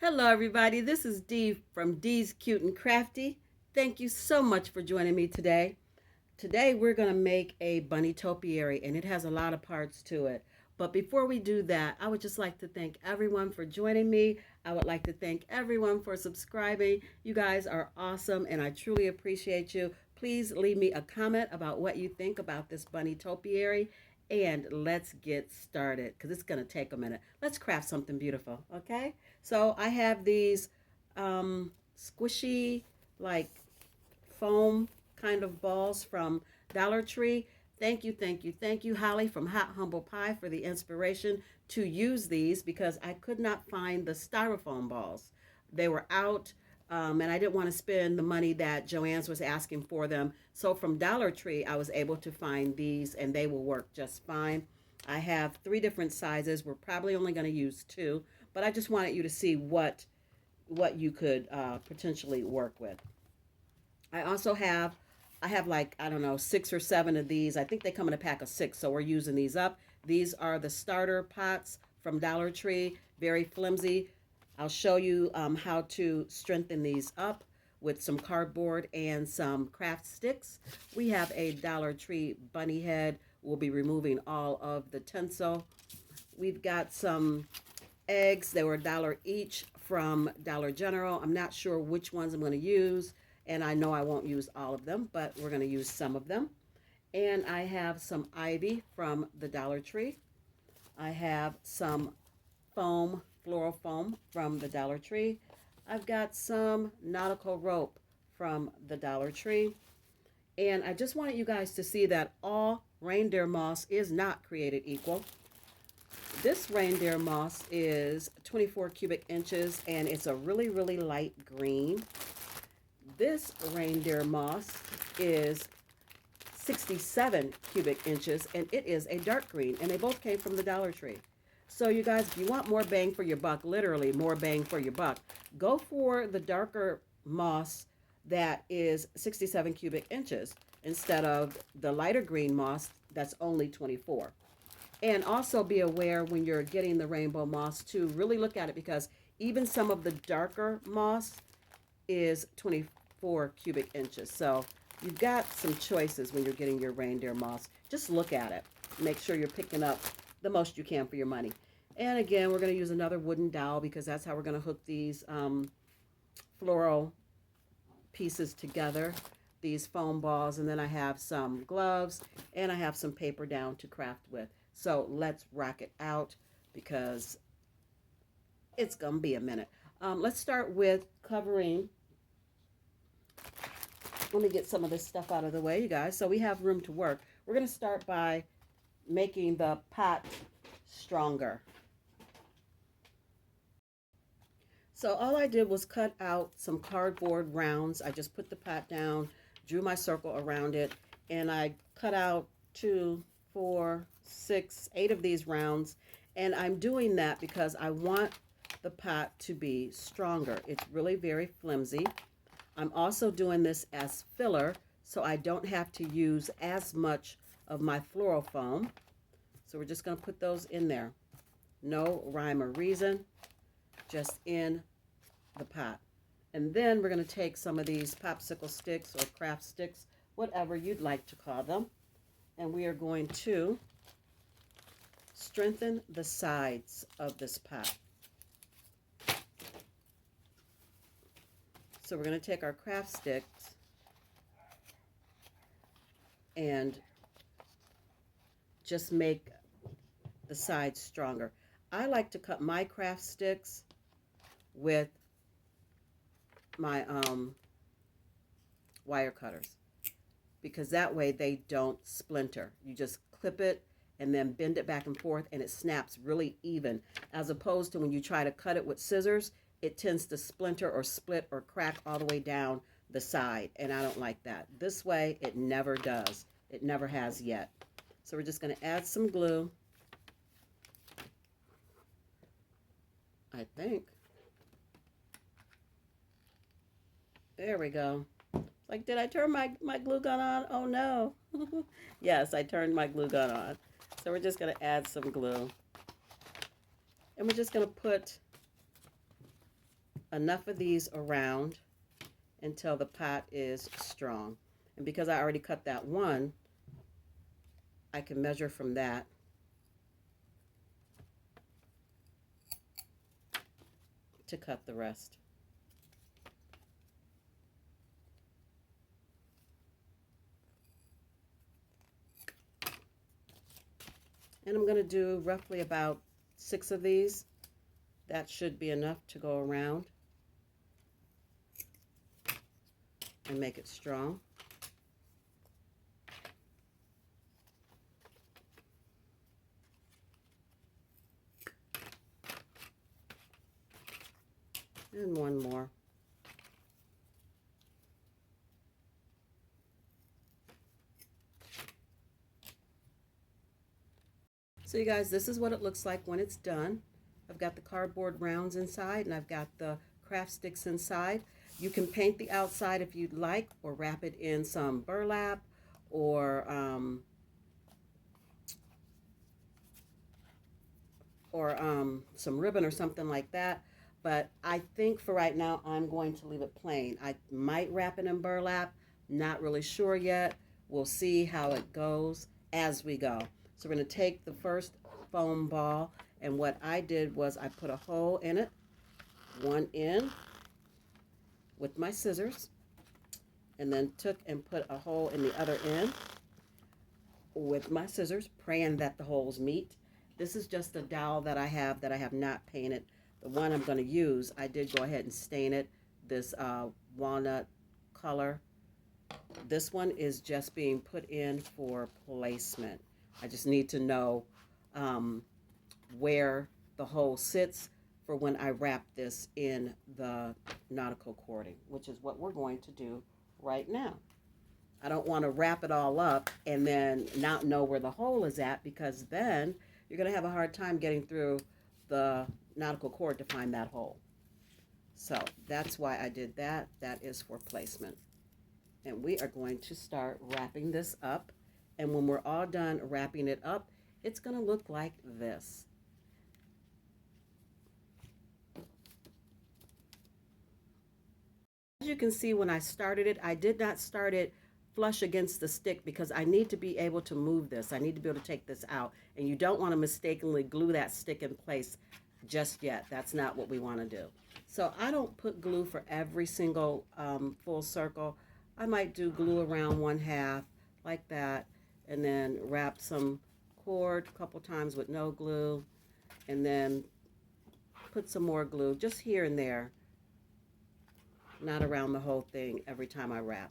Hello, everybody. This is Dee from Dee's Cute and Crafty. Thank you so much for joining me today. Today, we're going to make a bunny topiary, and it has a lot of parts to it. But before we do that, I would just like to thank everyone for joining me. I would like to thank everyone for subscribing. You guys are awesome, and I truly appreciate you. Please leave me a comment about what you think about this bunny topiary, and let's get started because it's going to take a minute. Let's craft something beautiful, okay? So I have these squishy, like foam kind of balls from Dollar Tree. Thank you, thank you, thank you, Holly from Hot Humble Pie for the inspiration to use these because I could not find the styrofoam balls. They were out, and I didn't want to spend the money that Joann's was asking for them. So from Dollar Tree, I was able to find these, and they will work just fine. I have 3 different sizes. We're probably only going to use 2, but I just wanted you to see what you could potentially work with. I also have, I have like, I don't know, 6 or 7 of these. I think they come in a pack of 6, so we're using these up. These are the starter pots from Dollar Tree, very flimsy. I'll show you how to strengthen these up with some cardboard and some craft sticks. We have a Dollar Tree bunny head. We'll be removing all of the tencel. We've got some eggs. They were $1 each from Dollar General. I'm not sure which ones I'm going to use, and I know I won't use all of them, but we're going to use some of them. And I have some ivy from the Dollar Tree. I have some foam, floral foam from the Dollar Tree. I've got some nautical rope from the Dollar Tree. And I just wanted you guys to see that all reindeer moss is not created equal. This reindeer moss is 24 cubic inches and it's a really, really light green. This reindeer moss is 67 cubic inches and it is a dark green, and they both came from the Dollar Tree. So you guys, if you want more bang for your buck, literally more bang for your buck, go for the darker moss that is 67 cubic inches instead of the lighter green moss that's only 24. And also be aware when you're getting the rainbow moss to really look at it, because even some of the darker moss is 24 cubic inches. So you've got some choices when you're getting your reindeer moss. Just look at it. Make sure you're picking up the most you can for your money. And again, we're going to use another wooden dowel because that's how we're going to hook these floral pieces together, these foam balls. And then I have some gloves and I have some paper down to craft with. So let's rock it out because it's going to be a minute. Let's start with covering. Let me get some of this stuff out of the way, you guys, so we have room to work. We're going to start by making the pot stronger. So all I did was cut out some cardboard rounds. I just put the pot down, drew my circle around it, and I cut out 2, 4, 6, 8 of these rounds. And I'm doing that because I want the pot to be stronger. It's really very flimsy. I'm also doing this as filler so I don't have to use as much of my floral foam. So we're just going to put those in there. No rhyme or reason, just in the pot. And then we're going to take some of these popsicle sticks or craft sticks, whatever you'd like to call them, and we are going to strengthen the sides of this pot. So we're going to take our craft sticks and just make the sides stronger. I like to cut my craft sticks with my wire cutters because that way they don't splinter. You just clip it and then bend it back and forth and it snaps really even, as opposed to when you try to cut it with scissors, it tends to splinter or split or crack all the way down the side, and I don't like that. This way, it never does. It never has yet. So we're just going to add some glue, I think. There we go. Like, did I turn my glue gun on? Oh, no. Yes, I turned my glue gun on. So we're just going to add some glue. And we're just going to put enough of these around until the pot is strong. And because I already cut that one, I can measure from that. To cut the rest. And I'm going to do roughly about 6 of these. That should be enough to go around and make it strong. And one more. So you guys, this is what it looks like when it's done. I've got the cardboard rounds inside and I've got the craft sticks inside. You can paint the outside if you'd like, or wrap it in some burlap, or some ribbon or something like that. But I think for right now, I'm going to leave it plain. I might wrap it in burlap, not really sure yet. We'll see how it goes as we go. So we're going to take the first foam ball, and what I did was I put a hole in it, one in with my scissors, and then took and put a hole in the other end with my scissors, praying that the holes meet. This is just a dowel that I have not painted. The one I'm going to use, I did go ahead and stain it this walnut color. This one is just being put in for placement. I just need to know where the hole sits for when I wrap this in the nautical cording, which is what we're going to do right now. I don't want to wrap it all up and then not know where the hole is at, because then you're going to have a hard time getting through the nautical cord to find that hole. So that's why I did that. That is for placement. And we are going to start wrapping this up. And when we're all done wrapping it up, it's going to look like this. As you can see, when I started it, I did not start it flush against the stick because I need to be able to move this. I need to be able to take this out. And you don't want to mistakenly glue that stick in place just yet. That's not what we want to do. So I don't put glue for every single full circle. I might do glue around one half like that, and then wrap some cord a couple times with no glue, and then put some more glue just here and there, not around the whole thing every time I wrap,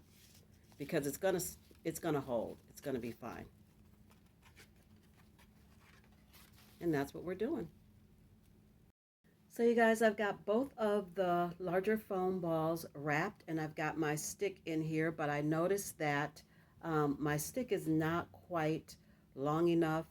because it's gonna hold. It's gonna be fine. And that's what we're doing. So you guys, I've got both of the larger foam balls wrapped, and I've got my stick in here, but I noticed that my stick is not quite long enough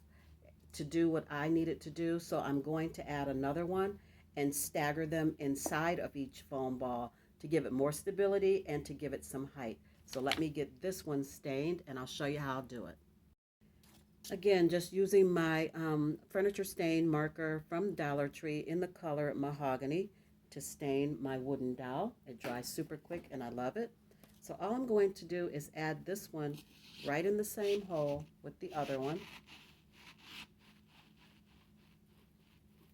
to do what I need it to do, so I'm going to add another one and stagger them inside of each foam ball to give it more stability and to give it some height. So let me get this one stained and I'll show you how I'll do it. Again, just using my furniture stain marker from Dollar Tree in the color mahogany to stain my wooden dowel. It dries super quick and I love it. So all I'm going to do is add this one right in the same hole with the other one,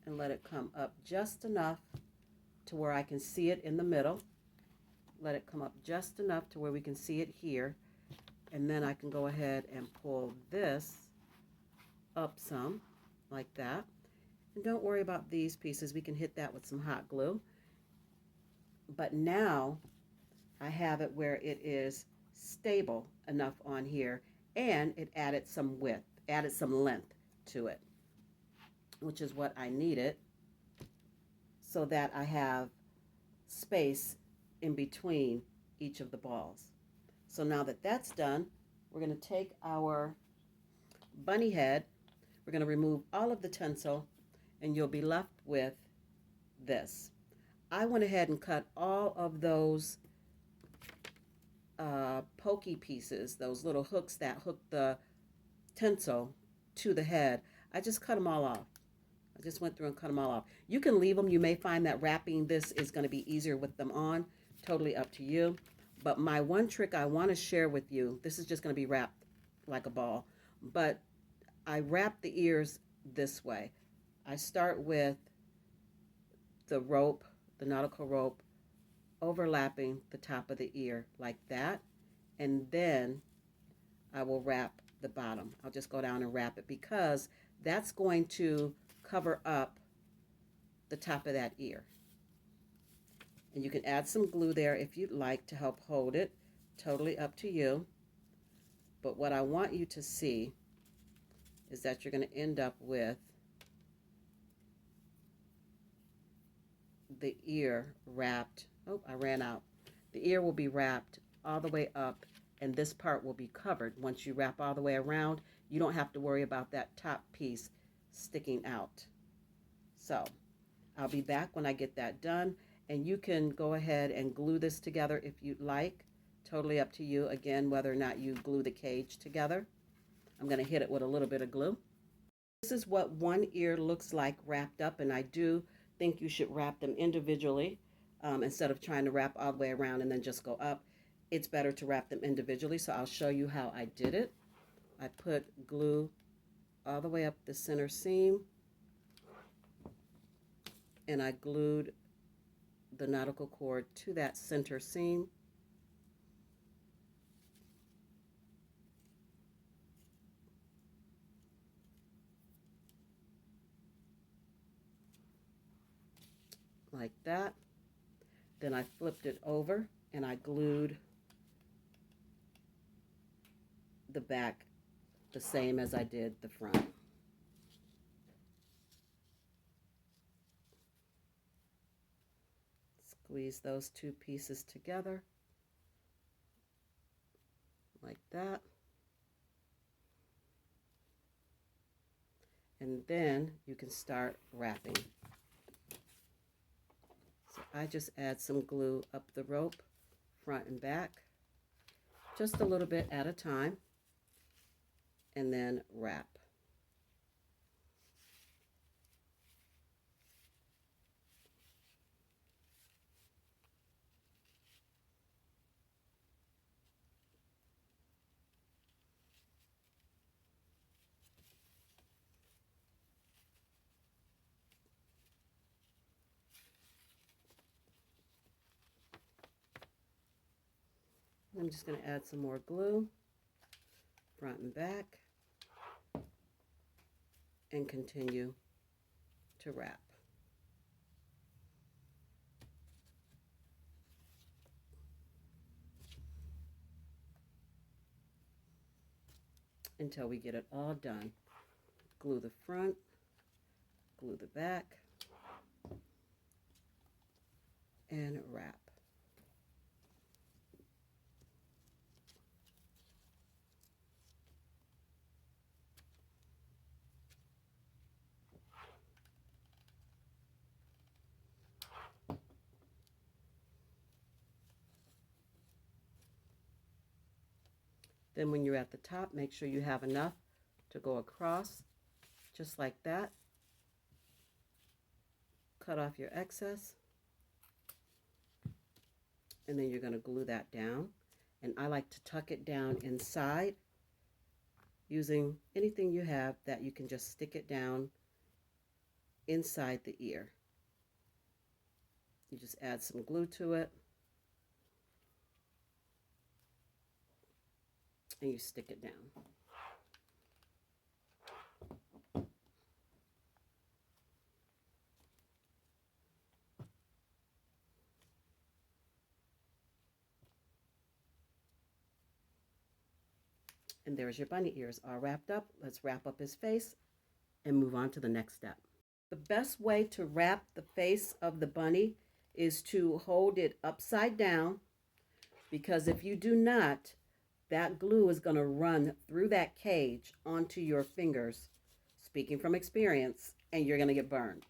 and let it come up just enough to where I can see it in the middle. Let it come up just enough to where we can see it here, and then I can go ahead and pull this up some like that. And don't worry about these pieces, we can hit that with some hot glue. But now I have it where it is stable enough on here, and it added some width, added some length to it, which is what I needed, so that I have space in between each of the balls. So now that that's done, we're going to take our bunny head, we're going to remove all of the tencel, and you'll be left with this. I went ahead and cut all of those pokey pieces, those little hooks that hook the tencel to the head. I just cut them all off. I just went through and cut them all off. You can leave them. You may find that wrapping this is going to be easier with them on. Totally up to you. But my one trick I want to share with you, this is just going to be wrapped like a ball, but I wrap the ears this way. I start with the rope, the nautical rope, overlapping the top of the ear like that, and then I will wrap the bottom. I'll just go down and wrap it because that's going to cover up the top of that ear. And you can add some glue there if you'd like to help hold it. Totally up to you. But what I want you to see is that you're going to end up with the ear wrapped. Oh, I ran out. The ear will be wrapped all the way up, and this part will be covered. Once you wrap all the way around, you don't have to worry about that top piece sticking out. So I'll be back when I get that done, and you can go ahead and glue this together if you'd like. Totally up to you, again, whether or not you glue the cage together. I'm going to hit it with a little bit of glue. This is what one ear looks like wrapped up, and I do think you should wrap them individually instead of trying to wrap all the way around and then just go up. It's better to wrap them individually, so I'll show you how I did it. I put glue all the way up the center seam, and I glued the nautical cord to that center seam. Like that. Then I flipped it over and I glued the back the same as I did the front. Squeeze those two pieces together like that. And then you can start wrapping. So I just add some glue up the rope, front and back, just a little bit at a time, and then wrap. I'm just going to add some more glue, front and back, and continue to wrap. Until we get it all done. Glue the front, glue the back, and wrap. Then when you're at the top, make sure you have enough to go across, just like that. Cut off your excess. And then you're going to glue that down. And I like to tuck it down inside using anything you have that you can just stick it down inside the ear. You just add some glue to it. And you stick it down. And there's your bunny ears all wrapped up. Let's wrap up his face and move on to the next step. The best way to wrap the face of the bunny is to hold it upside down, because if you do not, that glue is going to run through that cage onto your fingers, speaking from experience, and you're going to get burned.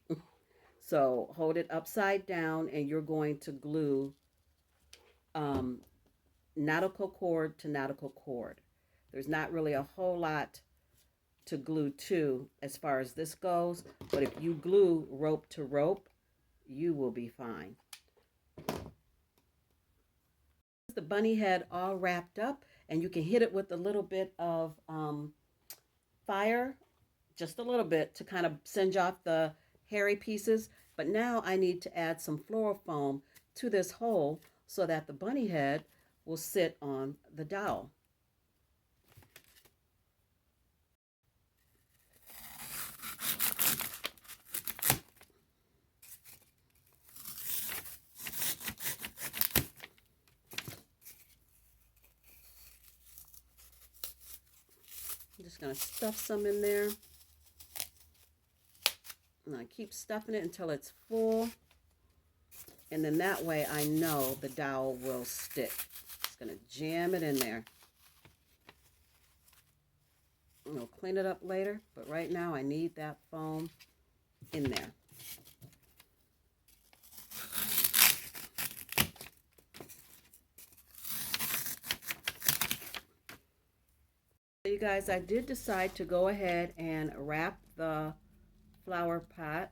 So hold it upside down, and you're going to glue nautical cord to nautical cord. There's not really a whole lot to glue to as far as this goes, but if you glue rope to rope, you will be fine. The bunny head all wrapped up, and you can hit it with a little bit of fire, just a little bit, to kind of singe off the hairy pieces. But now I need to add some floral foam to this hole so that the bunny head will sit on the dowel. I'm just going to stuff some in there. And I keep stuffing it until it's full. And then that way I know the dowel will stick. Just going to jam it in there. And we'll clean it up later, but right now I need that foam in there. You guys, I did decide to go ahead and wrap the flower pot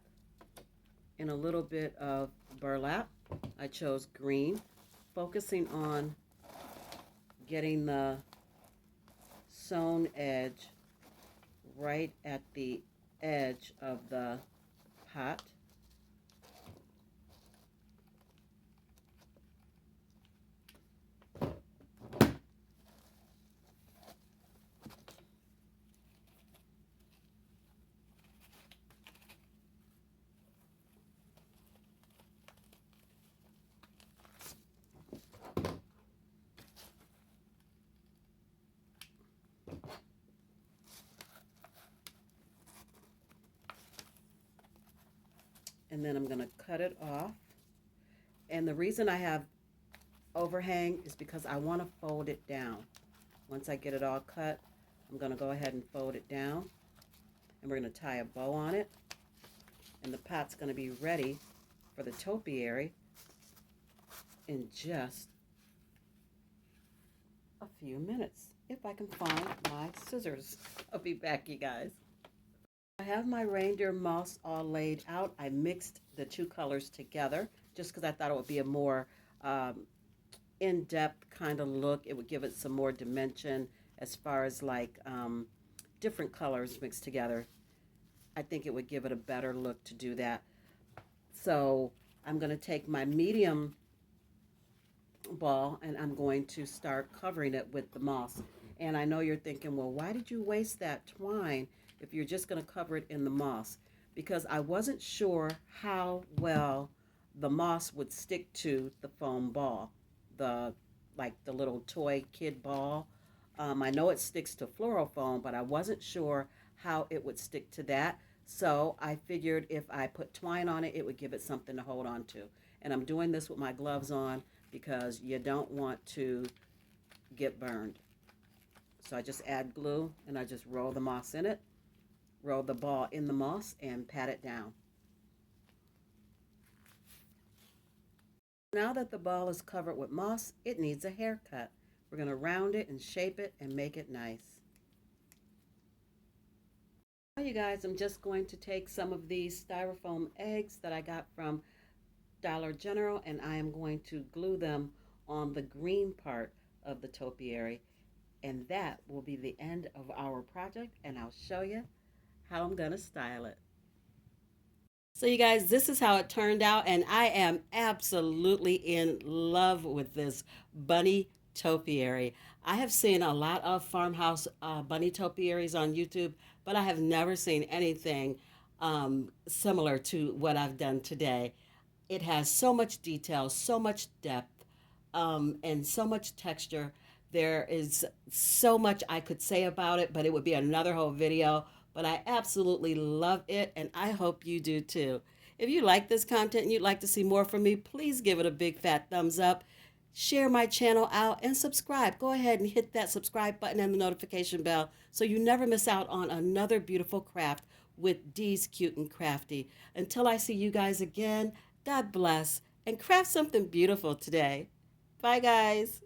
in a little bit of burlap. I chose green, focusing on getting the sewn edge right at the edge of the pot. And then I'm going to cut it off. And the reason I have overhang is because I want to fold it down. Once I get it all cut, I'm going to go ahead and fold it down. And we're going to tie a bow on it. And the pot's going to be ready for the topiary in just a few minutes. If I can find my scissors. I'll be back, you guys. I have my reindeer moss all laid out. I mixed the two colors together just because I thought it would be a more in-depth kind of look. It would give it some more dimension as far as like different colors mixed together. I think it would give it a better look to do that. So I'm going to take my medium ball and I'm going to start covering it with the moss. And I know you're thinking, well, why did you waste that twine if you're just going to cover it in the moss? Because I wasn't sure how well the moss would stick to the foam ball, like the little toy kid ball. I know it sticks to floral foam, but I wasn't sure how it would stick to that. So I figured if I put twine on it, it would give it something to hold on to. And I'm doing this with my gloves on because you don't want to get burned. So I just add glue and I just roll the moss in it, roll the ball in the moss and pat it down. Now that the ball is covered with moss, it needs a haircut. We're going to round it and shape it and make it nice. Now you guys, I'm just going to take some of these styrofoam eggs that I got from Dollar General and I am going to glue them on the green part of the topiary. And that will be the end of our project, and I'll show you how I'm going to style it. So you guys, this is how it turned out, and I am absolutely in love with this bunny topiary. I have seen a lot of farmhouse bunny topiaries on YouTube, but I have never seen anything similar to what I've done today. It has so much detail, so much depth, and so much texture. There is so much I could say about it, but it would be another whole video. But I absolutely love it, and I hope you do too. If you like this content and you'd like to see more from me, please give it a big fat thumbs up. Share my channel out and subscribe. Go ahead and hit that subscribe button and the notification bell so you never miss out on another beautiful craft with sCuteNCrafty. Until I see you guys again, God bless and craft something beautiful today. Bye, guys.